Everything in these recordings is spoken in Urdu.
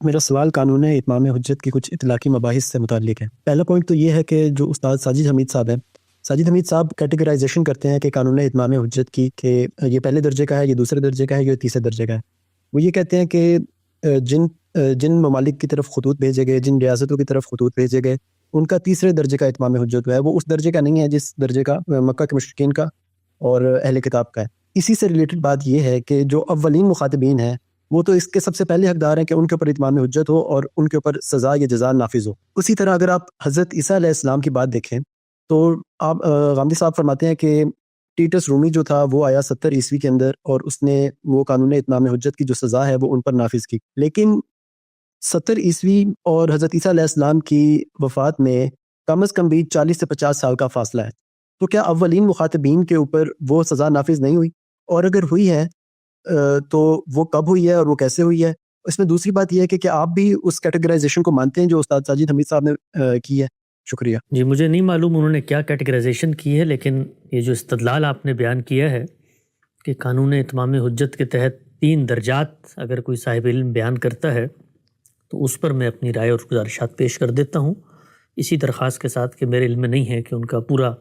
میرا سوال قانون اتمام حجت کی کچھ اطلاقی مباحث سے متعلق ہے۔ پہلا پوائنٹ تو یہ ہے کہ جو استاد ساجد حمید صاحب ہیں، ساجد حمید صاحب کیٹیگرائزیشن کرتے ہیں کہ قانون اتمام حجت کی کہ یہ پہلے درجے کا ہے، یہ دوسرے درجے کا ہے، یہ تیسرے درجے کا ہے۔ وہ یہ کہتے ہیں کہ جن ممالک کی طرف خطوط بھیجے گئے، جن ریاستوں کی طرف خطوط بھیجے گئے، ان کا تیسرے درجے کا اتمام حجت ہے، وہ اس درجے کا نہیں ہے جس درجے کا مکہ کے مشرکین کا اور اہل کتاب کا ہے۔ اسی سے ریلیٹڈ بات یہ ہے کہ جو اولین مخاطبین ہیں وہ تو اس کے سب سے پہلے حقدار ہیں کہ ان کے اوپر اتمام حجت ہو اور ان کے اوپر سزا یا جزا نافذ ہو۔ اسی طرح اگر آپ حضرت عیسیٰ علیہ السلام کی بات دیکھیں تو آپ غامدی صاحب فرماتے ہیں کہ ٹیٹس رومی جو تھا وہ آیا 70 عیسوی کے اندر اور اس نے وہ قانون اتمام حجت کی جو سزا ہے وہ ان پر نافذ کی، لیکن 70 عیسوی اور حضرت عیسیٰ علیہ السلام کی وفات میں کم از کم بھی 40 سے 50 سال کا فاصلہ ہے۔ تو کیا اولین مخاطبین کے اوپر وہ سزا نافذ نہیں ہوئی؟ اور اگر ہوئی ہے تو وہ کب ہوئی ہے اور وہ کیسے ہوئی ہے؟ اس میں دوسری بات یہ ہے کہ کیا آپ بھی اس کیٹیگرائزیشن کو مانتے ہیں جو استاد ساجد حمید صاحب نے کی ہے؟ شکریہ جی، مجھے نہیں معلوم انہوں نے کیا کیٹیگرائزیشن کی ہے، لیکن یہ جو استدلال آپ نے بیان کیا ہے کہ قانون اتمام حجت کے تحت 3 درجات اگر کوئی صاحب علم بیان کرتا ہے تو اس پر میں اپنی رائے اور گزارشات پیش کر دیتا ہوں، اسی درخواست کے ساتھ کہ میرے علم میں نہیں ہے کہ ان کا پورا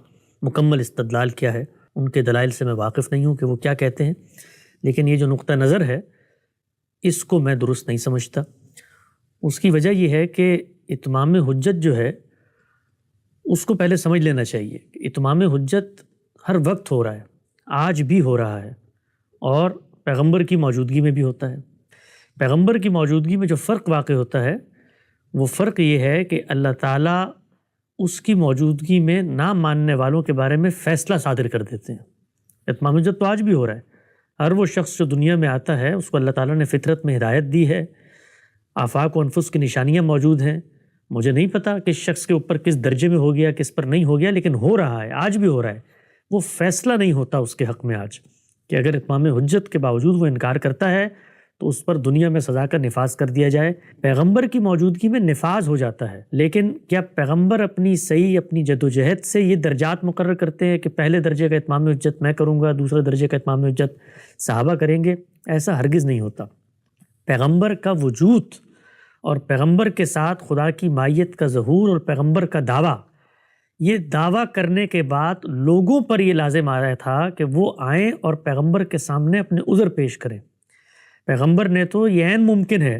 مکمل استدلال کیا ہے، ان کے دلائل سے میں واقف نہیں ہوں کہ وہ کیا کہتے ہیں، لیکن یہ جو نقطہ نظر ہے اس کو میں درست نہیں سمجھتا۔ اس کی وجہ یہ ہے کہ اتمام حجت جو ہے اس کو پہلے سمجھ لینا چاہیے کہ اتمام حجت ہر وقت ہو رہا ہے، آج بھی ہو رہا ہے، اور پیغمبر کی موجودگی میں بھی ہوتا ہے۔ پیغمبر کی موجودگی میں جو فرق واقع ہوتا ہے وہ فرق یہ ہے کہ اللہ تعالیٰ اس کی موجودگی میں نہ ماننے والوں کے بارے میں فیصلہ صادر کر دیتے ہیں۔ اتمام حجت تو آج بھی ہو رہا ہے، ہر وہ شخص جو دنیا میں آتا ہے اس کو اللہ تعالیٰ نے فطرت میں ہدایت دی ہے، آفاق و انفس کی نشانیاں موجود ہیں۔ مجھے نہیں پتا کس شخص کے اوپر کس درجے میں ہو گیا، کس پر نہیں ہو گیا، لیکن ہو رہا ہے، آج بھی ہو رہا ہے۔ وہ فیصلہ نہیں ہوتا اس کے حق میں آج کہ اگر اتمام حجت کے باوجود وہ انکار کرتا ہے تو اس پر دنیا میں سزا کا نفاذ کر دیا جائے۔ پیغمبر کی موجودگی میں نفاذ ہو جاتا ہے، لیکن کیا پیغمبر اپنی صحیح اپنی جدوجہد سے یہ درجات مقرر کرتے ہیں کہ پہلے درجے کا اتمام حجت میں کروں گا، دوسرے درجے کا اتمام حجت صحابہ کریں گے؟ ایسا ہرگز نہیں ہوتا۔ پیغمبر کا وجود اور پیغمبر کے ساتھ خدا کی مائیت کا ظہور اور پیغمبر کا دعویٰ، یہ دعویٰ کرنے کے بعد لوگوں پر یہ لازم آ رہا تھا کہ وہ آئیں اور پیغمبر کے سامنے اپنے عذر پیش کریں۔ پیغمبر نے تو یہ عین ممکن ہے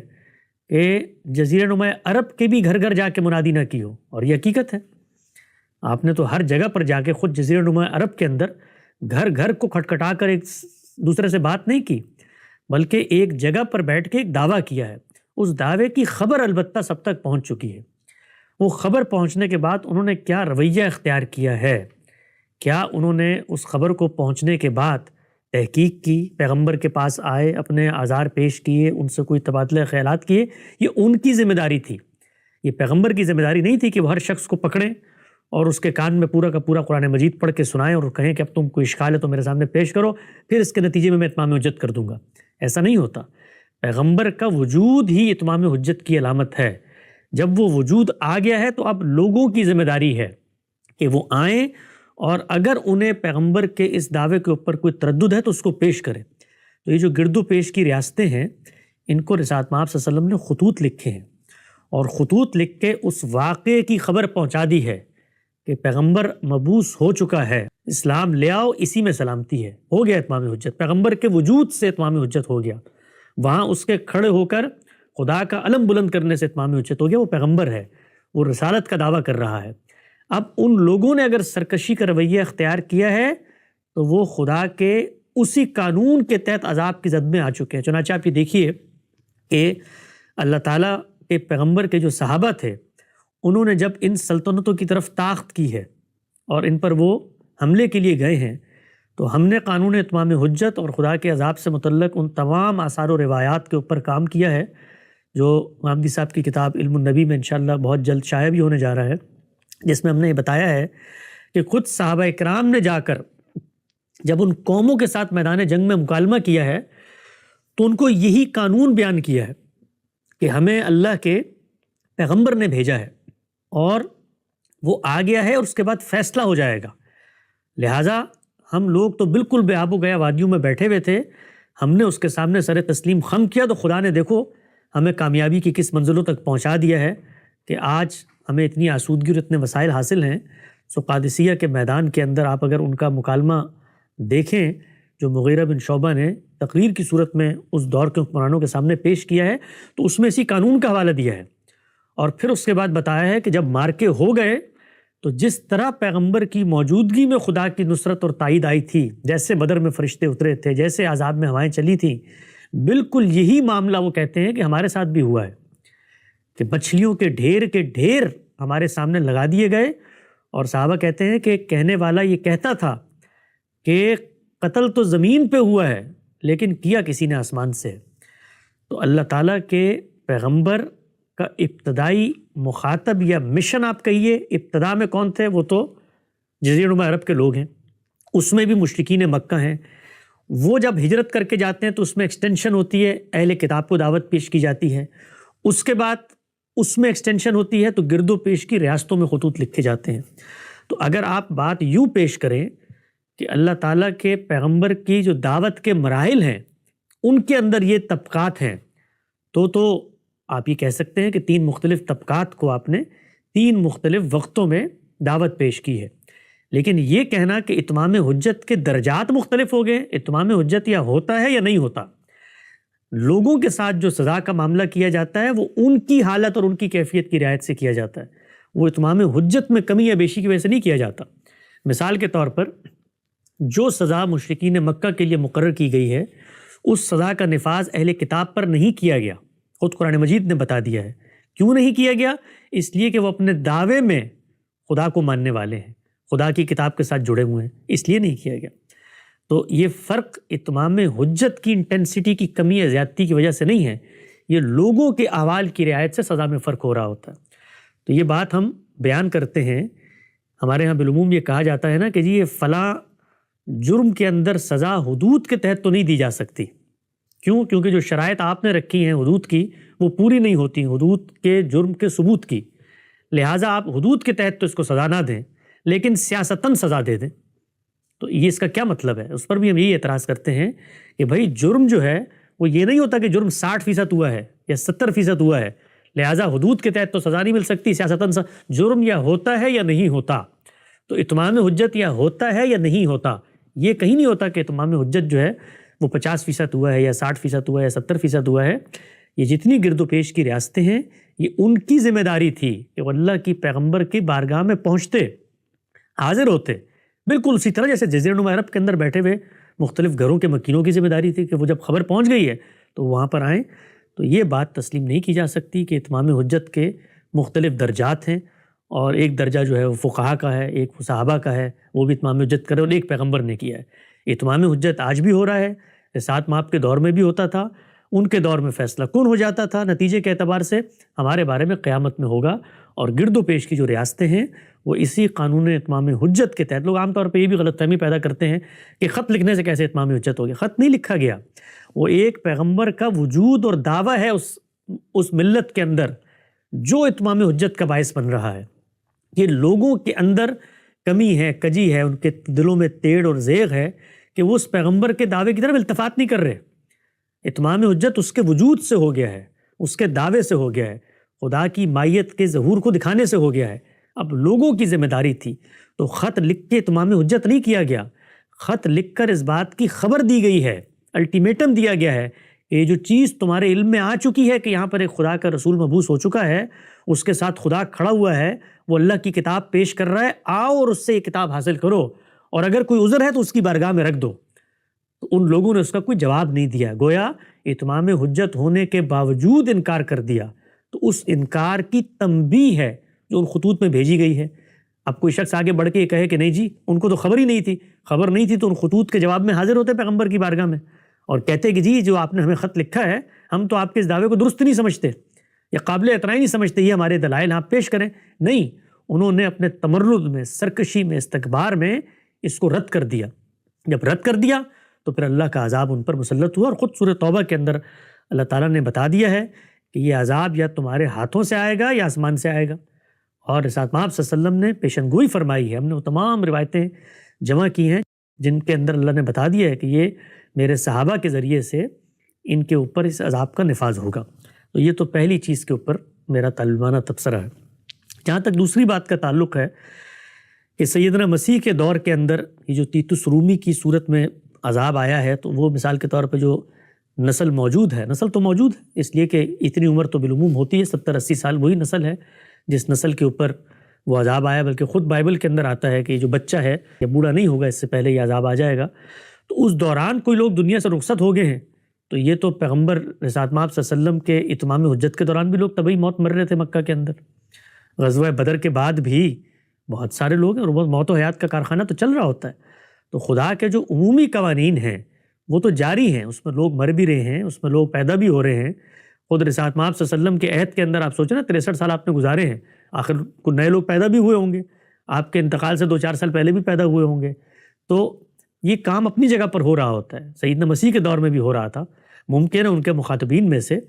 کہ جزیرہ نما عرب کے بھی گھر گھر جا کے منادی نہ کی ہو، اور یہ حقیقت ہے۔ آپ نے تو ہر جگہ پر جا کے خود جزیرہ نما عرب کے اندر گھر گھر کو کھٹکھٹا کر ایک دوسرے سے بات نہیں کی، بلکہ ایک جگہ پر بیٹھ کے ایک دعویٰ کیا ہے۔ اس دعوے کی خبر البتہ سب تک پہنچ چکی ہے۔ وہ خبر پہنچنے کے بعد انہوں نے کیا رویہ اختیار کیا ہے، کیا انہوں نے اس خبر کو پہنچنے کے بعد تحقیق کی، پیغمبر کے پاس آئے، اپنے آزار پیش کیے، ان سے کوئی تبادلہ خیالات کیے؟ یہ ان کی ذمہ داری تھی، یہ پیغمبر کی ذمہ داری نہیں تھی کہ وہ ہر شخص کو پکڑیں اور اس کے کان میں پورا کا پورا قرآن مجید پڑھ کے سنائیں اور کہیں کہ اب تم کوئی اشکال ہے تو میرے سامنے پیش کرو، پھر اس کے نتیجے میں اتمام حجت کر دوں گا۔ ایسا نہیں ہوتا۔ پیغمبر کا وجود ہی اتمام حجت کی علامت ہے۔ جب وہ وجود آ گیا ہے تو اب لوگوں کی ذمہ داری ہے کہ وہ آئیں، اور اگر انہیں پیغمبر کے اس دعوے کے اوپر کوئی تردد ہے تو اس کو پیش کریں۔ تو یہ جو گرد و پیش کی ریاستیں ہیں، ان کو رسالت مآب صلی اللہ علیہ وسلم نے خطوط لکھے ہیں، اور خطوط لکھ کے اس واقعے کی خبر پہنچا دی ہے کہ پیغمبر مبعوث ہو چکا ہے، اسلام لے آؤ، اسی میں سلامتی ہے۔ ہو گیا اتمام حجت، پیغمبر کے وجود سے اتمام حجت ہو گیا، وہاں اس کے کھڑے ہو کر خدا کا علم بلند کرنے سے اتمام حجت ہو گیا۔ وہ پیغمبر ہے، وہ رسالت کا دعویٰ کر رہا ہے۔ اب ان لوگوں نے اگر سرکشی کا رویہ اختیار کیا ہے تو وہ خدا کے اسی قانون کے تحت عذاب کی زد میں آ چکے ہیں۔ چنانچہ آپ یہ دیکھیے کہ اللہ تعالیٰ کے پیغمبر کے جو صحابہ تھے، انہوں نے جب ان سلطنتوں کی طرف طاقت کی ہے اور ان پر وہ حملے کے لیے گئے ہیں، تو ہم نے قانون اتمام حجت اور خدا کے عذاب سے متعلق ان تمام آثار و روایات کے اوپر کام کیا ہے، جو غامدی صاحب کی کتاب علم النبی میں انشاءاللہ بہت جلد شائع بھی ہونے جا رہا ہے، جس میں ہم نے یہ بتایا ہے کہ خود صحابہ اکرام نے جا کر جب ان قوموں کے ساتھ میدان جنگ میں مکالمہ کیا ہے تو ان کو یہی قانون بیان کیا ہے کہ ہمیں اللہ کے پیغمبر نے بھیجا ہے اور وہ آ گیا ہے اور اس کے بعد فیصلہ ہو جائے گا، لہٰذا ہم لوگ تو بالکل بے آب و گیا وادیوں میں بیٹھے ہوئے تھے، ہم نے اس کے سامنے سر تسلیم خم کیا تو خدا نے دیکھو ہمیں کامیابی کی کس منزلوں تک پہنچا دیا ہے کہ آج ہمیں اتنی آسودگی اور اتنے وسائل حاصل ہیں. سو قادسیہ کے میدان کے اندر آپ اگر ان کا مکالمہ دیکھیں جو مغیرہ بن شعبہ نے تقریر کی صورت میں اس دور کے حکمرانوں کے سامنے پیش کیا ہے, تو اس میں اسی قانون کا حوالہ دیا ہے. اور پھر اس کے بعد بتایا ہے کہ جب مارکے ہو گئے تو جس طرح پیغمبر کی موجودگی میں خدا کی نصرت اور تائید آئی تھی, جیسے بدر میں فرشتے اترے تھے, جیسے عذاب میں ہوائیں چلی تھیں, بالکل یہی معاملہ وہ کہتے ہیں کہ ہمارے ساتھ بھی ہوا ہے کہ مچھلیوں کے ڈھیر ہمارے سامنے لگا دیے گئے. اور صحابہ کہتے ہیں کہ کہنے والا یہ کہتا تھا کہ قتل تو زمین پہ ہوا ہے لیکن کیا کسی نے آسمان سے. تو اللہ تعالیٰ کے پیغمبر کا ابتدائی مخاطب یا مشن آپ کہیے, ابتدا میں کون تھے؟ وہ تو جزیرہ نما عرب کے لوگ ہیں, اس میں بھی مشرکین مکہ ہیں. وہ جب ہجرت کر کے جاتے ہیں تو اس میں ایکسٹینشن ہوتی ہے, اہل کتاب کو دعوت پیش کی جاتی ہے. اس کے بعد اس میں ایکسٹینشن ہوتی ہے تو گرد و پیش کی ریاستوں میں خطوط لکھے جاتے ہیں. تو اگر آپ بات یوں پیش کریں کہ اللہ تعالیٰ کے پیغمبر کی جو دعوت کے مراحل ہیں ان کے اندر یہ طبقات ہیں, تو آپ یہ کہہ سکتے ہیں کہ 3 مختلف طبقات کو آپ نے 3 مختلف وقتوں میں دعوت پیش کی ہے. لیکن یہ کہنا کہ اتمام حجت کے درجات مختلف ہو گئے, اتمام حجت یا ہوتا ہے یا نہیں ہوتا, لوگوں کے ساتھ جو سزا کا معاملہ کیا جاتا ہے وہ ان کی حالت اور ان کی کیفیت کی رعایت سے کیا جاتا ہے, وہ اتمام حجت میں کمی یا بیشی کی وجہ سے نہیں کیا جاتا. مثال کے طور پر جو سزا مشرکین مکہ کے لیے مقرر کی گئی ہے اس سزا کا نفاذ اہل کتاب پر نہیں کیا گیا, خود قرآن مجید نے بتا دیا ہے. کیوں نہیں کیا گیا؟ اس لیے کہ وہ اپنے دعوے میں خدا کو ماننے والے ہیں, خدا کی کتاب کے ساتھ جڑے ہوئے ہیں, اس لیے نہیں کیا گیا. تو یہ فرق اتمام حجت کی انٹینسٹی کی کمی یا زیادتی کی وجہ سے نہیں ہے, یہ لوگوں کے احوال کی رعایت سے سزا میں فرق ہو رہا ہوتا ہے. تو یہ بات ہم بیان کرتے ہیں. ہمارے ہاں بالعموم یہ کہا جاتا ہے نا کہ جی یہ فلاں جرم کے اندر سزا حدود کے تحت تو نہیں دی جا سکتی. کیوں؟ کیونکہ جو شرائط آپ نے رکھی ہیں حدود کی وہ پوری نہیں ہوتی, حدود کے جرم کے ثبوت کی. لہٰذا آپ حدود کے تحت تو اس کو سزا نہ دیں لیکن سیاستاً سزا دے دیں. تو یہ اس کا کیا مطلب ہے؟ اس پر بھی ہم یہی اعتراض کرتے ہیں کہ بھائی جرم جو ہے وہ یہ نہیں ہوتا کہ جرم 60% ہوا ہے یا 70% ہوا ہے لہٰذا حدود کے تحت تو سزا نہیں مل سکتی, سیاستاً جرم یا ہوتا ہے یا نہیں ہوتا. تو اتمام حجت یا ہوتا ہے یا نہیں ہوتا, یہ کہیں نہیں ہوتا کہ اتمام حجت جو ہے وہ 50% ہوا ہے یا 60% ہوا ہے یا 70% ہوا ہے. یہ جتنی گرد و پیش کی ریاستیں ہیں یہ ان کی ذمہ داری تھی کہ وہ اللہ کی پیغمبر کی بارگاہ میں پہنچتے, حاضر ہوتے, بالکل اسی طرح جیسے جزیرہ نما عرب کے اندر بیٹھے ہوئے مختلف گھروں کے مکینوں کی ذمہ داری تھی کہ وہ جب خبر پہنچ گئی ہے تو وہاں پر آئیں. تو یہ بات تسلیم نہیں کی جا سکتی کہ اتمام حجت کے مختلف درجات ہیں اور ایک درجہ جو ہے وہ فقہا کا ہے, ایک صحابہ کا ہے, وہ بھی اتمام حجت کرے, اور ایک پیغمبر نے کیا ہے. اتمام حجت آج بھی ہو رہا ہے, 7 ماہ کے دور میں بھی ہوتا تھا, ان کے دور میں فیصلہ کن ہو جاتا تھا, نتیجے کے اعتبار سے ہمارے بارے میں قیامت میں ہوگا. اور گرد و پیش کی جو ریاستیں ہیں وہ اسی قانون اتمام حجت کے تحت. لوگ عام طور پہ یہ بھی غلط فہمی پیدا کرتے ہیں کہ خط لکھنے سے کیسے اتمام حجت ہو گیا. خط نہیں لکھا گیا, وہ ایک پیغمبر کا وجود اور دعویٰ ہے اس ملت کے اندر جو اتمام حجت کا باعث بن رہا ہے. یہ لوگوں کے اندر کمی ہے, کجی ہے, ان کے دلوں میں تیڑ اور زیغ ہے کہ وہ اس پیغمبر کے دعوے کی طرف التفات نہیں کر رہے. اتمام حجت اس کے وجود سے ہو گیا ہے, اس کے دعوے سے ہو گیا ہے, خدا کی مائیت کے ظہور کو دکھانے سے ہو گیا ہے. اب لوگوں کی ذمہ داری تھی. تو خط لکھ کے اتمام حجت نہیں کیا گیا, خط لکھ کر اس بات کی خبر دی گئی ہے, الٹیمیٹم دیا گیا ہے کہ یہ جو چیز تمہارے علم میں آ چکی ہے کہ یہاں پر ایک خدا کا رسول مبعوث ہو چکا ہے, اس کے ساتھ خدا کھڑا ہوا ہے, وہ اللہ کی کتاب پیش کر رہا ہے, آؤ اور اس سے یہ کتاب حاصل کرو, اور اگر کوئی عذر ہے تو اس کی بارگاہ میں رکھ دو. تو ان لوگوں نے اس کا کوئی جواب نہیں دیا, گویا اتمام حجت ہونے کے باوجود انکار کر دیا. تو اس انکار کی تنبیہ ہے جو ان خطوط میں بھیجی گئی ہے. اب کوئی شخص آگے بڑھ کے یہ کہے کہ نہیں جی ان کو تو خبر ہی نہیں تھی, خبر نہیں تھی تو ان خطوط کے جواب میں حاضر ہوتے پیغمبر کی بارگاہ میں اور کہتے کہ جی جو آپ نے ہمیں خط لکھا ہے ہم تو آپ کے اس دعوے کو درست نہیں سمجھتے یا قابل اعتراض نہیں سمجھتے, یہ ہمارے دلائل آپ پیش کریں. نہیں, انہوں نے اپنے تمرد میں, سرکشی میں, استکبار میں اس کو رد کر دیا. جب رد کر دیا تو پھر اللہ کا عذاب ان پر مسلط ہوا, اور خود سورہ توبہ کے اندر اللہ تعالیٰ نے بتا دیا ہے کہ یہ عذاب یا تمہارے ہاتھوں سے آئے گا یا آسمان سے آئے گا. اور ساتھ آپ صلی اللہ علیہ وسلم نے پیشن گوئی فرمائی ہے. ہم نے وہ تمام روایتیں جمع کی ہیں جن کے اندر اللہ نے بتا دیا ہے کہ یہ میرے صحابہ کے ذریعے سے ان کے اوپر اس عذاب کا نفاذ ہوگا. تو یہ تو پہلی چیز کے اوپر میرا طالبانہ تبصرہ ہے۔ جہاں تک دوسری بات کا تعلق ہے کہ سیدنا مسیح کے دور کے اندر یہ جو تیتس رومی کی صورت میں عذاب آیا ہے، تو وہ مثال کے طور پہ جو نسل موجود ہے، نسل تو موجود ہے، اس لیے کہ اتنی عمر تو بالعموم ہوتی ہے، 70-80 سال وہی نسل ہے جس نسل کے اوپر وہ عذاب آیا، بلکہ خود بائبل کے اندر آتا ہے کہ جو بچہ ہے یا بوڑھا نہیں ہوگا اس سے پہلے یہ عذاب آ جائے گا۔ تو اس دوران کوئی لوگ دنیا سے رخصت ہو گئے ہیں، تو یہ تو پیغمبر رسالت مآب صلی اللہ علیہ وسلم کے اتمام حجت کے دوران بھی لوگ طبعی موت مر رہے تھے مکہ کے اندر۔ غزوہ بدر کے بعد بھی بہت سارے لوگ ہیں، اور وہ موت و حیات کا کارخانہ تو چل رہا ہوتا ہے۔ تو خدا کے جو عمومی قوانین ہیں وہ تو جاری ہیں، اس میں لوگ مر بھی رہے ہیں، اس میں لوگ پیدا بھی ہو رہے ہیں۔ خود رسالت مآب صلی اللہ علیہ وسلم کے عہد کے اندر آپ سوچیں نا، 63 سال آپ نے گزارے ہیں، آخر کو نئے لوگ پیدا بھی ہوئے ہوں گے، آپ کے انتقال سے 2-4 سال پہلے بھی پیدا ہوئے ہوں گے۔ تو یہ کام اپنی جگہ پر ہو رہا ہوتا ہے، سیدنا مسیح کے دور میں بھی ہو رہا تھا۔ ممکن ہے ان کے مخاطبین میں سے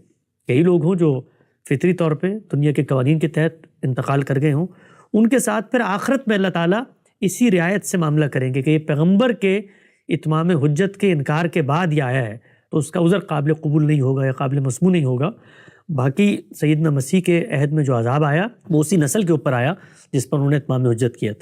کئی لوگ ہوں جو فطری طور پہ دنیا کے قوانین کے تحت انتقال کر گئے ہوں، ان کے ساتھ پھر آخرت میں اللہ تعالیٰ اسی رعایت سے معاملہ کریں گے کہ یہ پیغمبر کے اتمام حجت کے انکار کے بعد یہ آیا ہے، تو اس کا عذر قابل قبول نہیں ہوگا یا قابل مسموع نہیں ہوگا۔ باقی سیدنا مسیح کے عہد میں جو عذاب آیا وہ اسی نسل کے اوپر آیا جس پر انہوں نے اتمام حجت کیا تھا۔